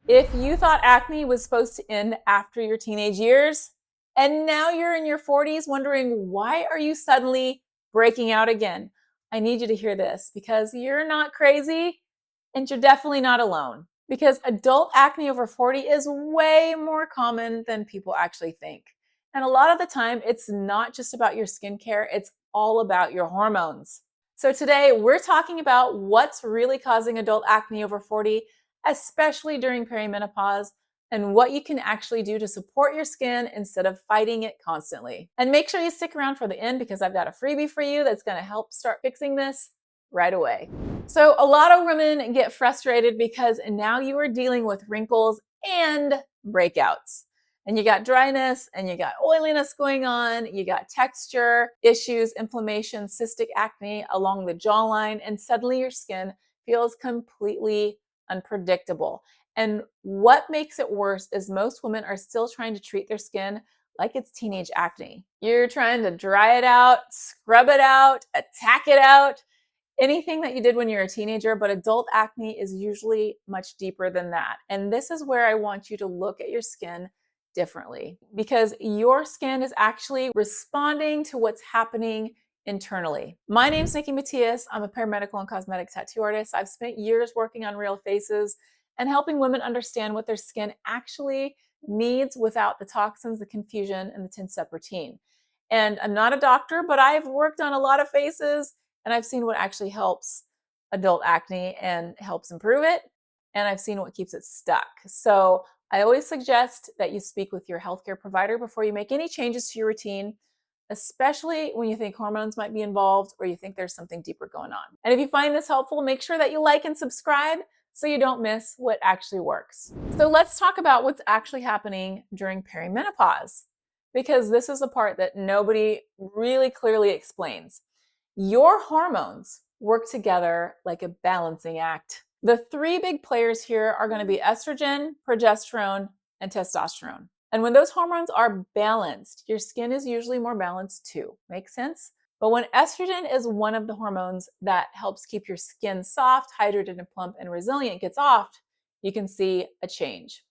If you thought acne was supposed to end after your teenage years, and now you're in your 40s wondering why are you suddenly breaking out again, I need you to hear this because you're not crazy and you're definitely not alone. Because adult acne over 40 is way more common than people actually think. And a lot of the time, it's not just about your skincare, it's all about your hormones. So today, we're talking about what's really causing adult acne over 40, especially during perimenopause, and what you can actually do to support your skin instead of fighting it constantly. And make sure you stick around for the end because I've got a freebie for you that's going to help start fixing this right away. So, a lot of women get frustrated because now you are dealing with wrinkles and breakouts. And you got dryness and you got oiliness going on, you got texture issues, inflammation, cystic acne along the jawline, and suddenly your skin feels completely unpredictable. And what makes it worse is most women are still trying to treat their skin like it's teenage acne. You're trying to dry it out, scrub it out, attack it out, anything that you did when you're a teenager, but adult acne is usually much deeper than that. And this is where I want you to look at your skin differently because your skin is actually responding to what's happening internally. My name's Nikki Matias. I'm a paramedical and cosmetic tattoo artist. I've spent years working on real faces and helping women understand what their skin actually needs without the toxins, the confusion, and the 10-step routine. And I'm not a doctor, but I've worked on a lot of faces and I've seen what actually helps adult acne and helps improve it. And I've seen what keeps it stuck. So I always suggest that you speak with your healthcare provider before you make any changes to your routine, especially when you think hormones might be involved or you think there's something deeper going on. And if you find this helpful, make sure that you like and subscribe so you don't miss what actually works. So let's talk about what's actually happening during perimenopause, because this is the part that nobody really clearly explains. Your hormones work together like a balancing act. The three big players here are going to be estrogen, progesterone, and testosterone. And when those hormones are balanced, your skin is usually more balanced too. Make sense? But when estrogen is one of the hormones that helps keep your skin soft, hydrated, and plump and resilient gets off, you can see a change.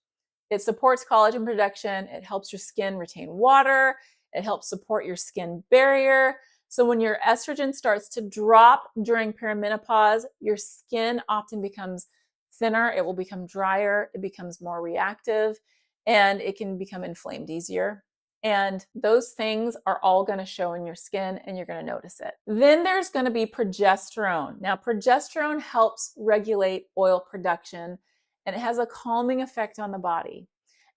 It supports collagen production. It helps your skin retain water. It helps support your skin barrier. So when your estrogen starts to drop during perimenopause, your skin often becomes thinner. It will become drier. It becomes more reactive, and it can become inflamed easier. And those things are all going to show in your skin and you're going to notice it. Then there's going to be progesterone. Now, progesterone helps regulate oil production and it has a calming effect on the body.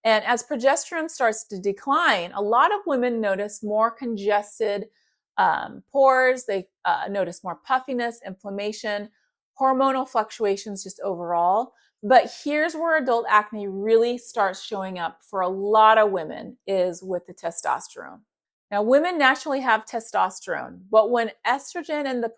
And as progesterone starts to decline, a lot of women notice more congested pores. They notice more puffiness, inflammation, hormonal fluctuations just overall. But here's where adult acne really starts showing up for a lot of women is with the testosterone. Now, women naturally have testosterone, but when estrogen and the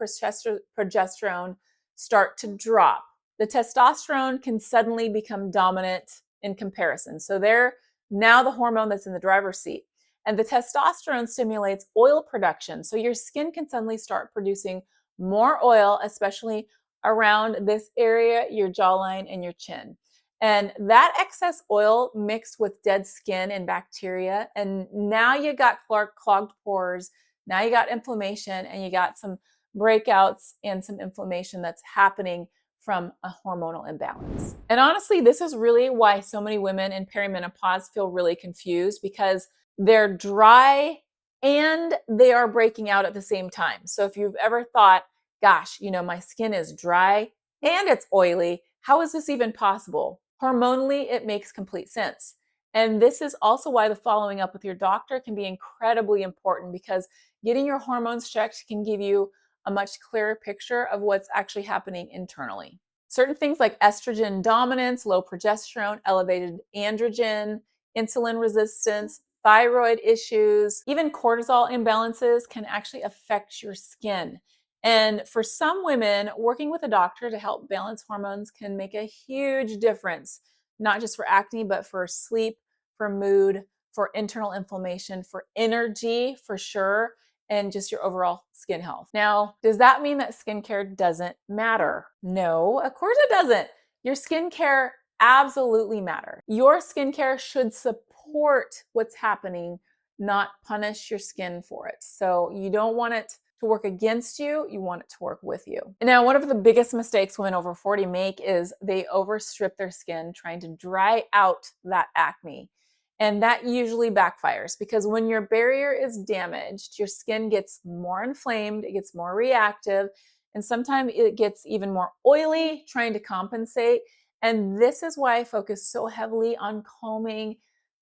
progesterone start to drop, the testosterone can suddenly become dominant in comparison. So they're now the hormone that's in the driver's seat. And the testosterone stimulates oil production. So your skin can suddenly start producing more oil, especially around this area, your jawline and your chin. And that excess oil mixed with dead skin and bacteria. And now you got clogged pores. Now you got inflammation and you got some breakouts and some inflammation that's happening from a hormonal imbalance. And honestly, this is really why so many women in perimenopause feel really confused because they're dry and they are breaking out at the same time. So if you've ever thought, gosh, my skin is dry and it's oily, how is this even possible? Hormonally, it makes complete sense. And this is also why the following up with your doctor can be incredibly important because getting your hormones checked can give you a much clearer picture of what's actually happening internally. Certain things like estrogen dominance, low progesterone, elevated androgen, insulin resistance, thyroid issues, even cortisol imbalances can actually affect your skin. And for some women, working with a doctor to help balance hormones can make a huge difference, not just for acne, but for sleep, for mood, for internal inflammation, for energy, for sure, and just your overall skin health. Now, does that mean that skincare doesn't matter? No, of course it doesn't. Your skincare absolutely matter. Your skincare should support what's happening, not punish your skin for it. So you don't want it to work against you, you want it to work with you. Now, one of the biggest mistakes women over 40 make is they overstrip their skin trying to dry out that acne. And that usually backfires because when your barrier is damaged, your skin gets more inflamed, it gets more reactive, and sometimes it gets even more oily trying to compensate. And this is why I focus so heavily on calming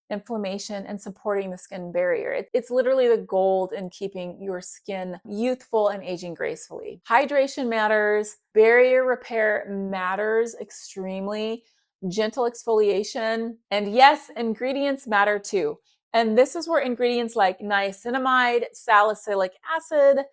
inflammation and supporting the skin barrier. It's literally the gold in keeping your skin youthful and aging gracefully. Hydration matters, barrier repair matters extremely, gentle exfoliation, and yes, ingredients matter too. And this is where ingredients like niacinamide, salicylic acid,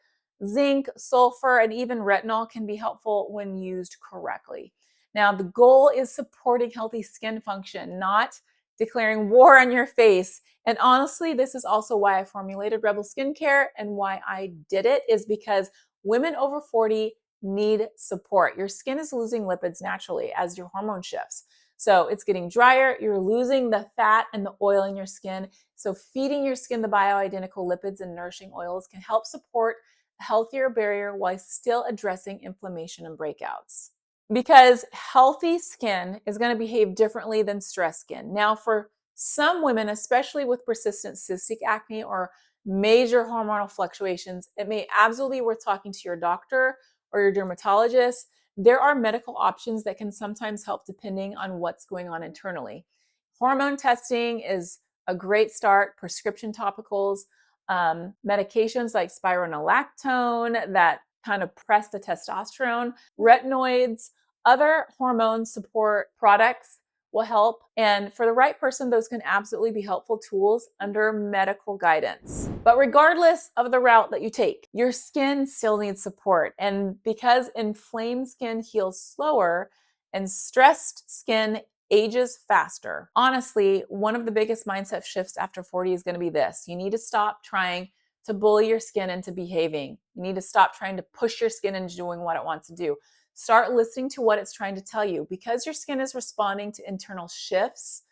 zinc, sulfur, and even retinol can be helpful when used correctly. Now, the goal is supporting healthy skin function, not declaring war on your face. And honestly, this is also why I formulated Rebel Skincare and why I did it, is because women over 40 need support. Your skin is losing lipids naturally as your hormone shifts. So it's getting drier, you're losing the fat and the oil in your skin. So feeding your skin the bioidentical lipids and nourishing oils can help support a healthier barrier while still addressing inflammation and breakouts. Because healthy skin is going to behave differently than stress skin. Now, for some women, especially with persistent cystic acne or major hormonal fluctuations, it may absolutely be worth talking to your doctor or your dermatologist. There are medical options that can sometimes help depending on what's going on internally. Hormone testing is a great start, prescription topicals, medications like spironolactone that kind of press the testosterone, retinoids, other hormone support products will help. And for the right person, those can absolutely be helpful tools under medical guidance. But regardless of the route that you take, your skin still needs support. And because inflamed skin heals slower and stressed skin ages faster, honestly, one of the biggest mindset shifts after 40 is going to be this. You need to stop trying to bully your skin into behaving. You need to stop trying to push your skin into doing what it wants to do. Start listening to what it's trying to tell you. Because your skin is responding to internal shifts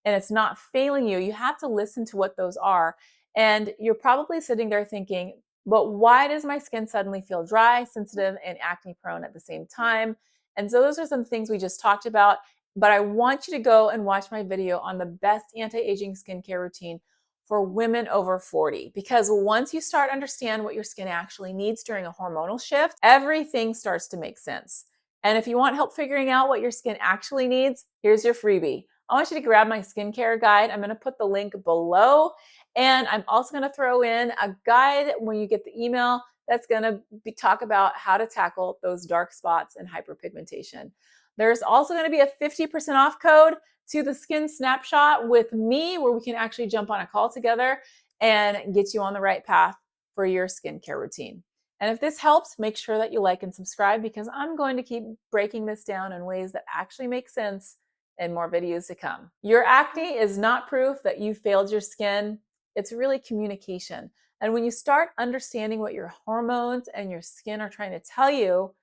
and it's not failing you, you have to listen to what those are. And you're probably sitting there thinking, but why does my skin suddenly feel dry, sensitive, and acne prone at the same time? And so those are some things we just talked about. But I want you to go and watch my video on the best anti-aging skincare routine for women over 40. Because once you start understand what your skin actually needs during a hormonal shift, everything starts to make sense. And if you want help figuring out what your skin actually needs, here's your freebie. I want you to grab my skincare guide. I'm going to put the link below. And I'm also going to throw in a guide when you get the email that's going to talk about how to tackle those dark spots and hyperpigmentation. There's also going to be a 50% off code to the Skin Snapshot with me, where we can actually jump on a call together and get you on the right path for your skincare routine. And if this helps, make sure that you like and subscribe, because I'm going to keep breaking this down in ways that actually make sense in more videos to come. Your acne is not proof that you failed your skin. It's really communication. And when you start understanding what your hormones and your skin are trying to tell you,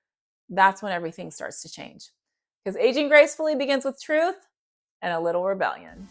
that's when everything starts to change. Because aging gracefully begins with truth and a little rebellion.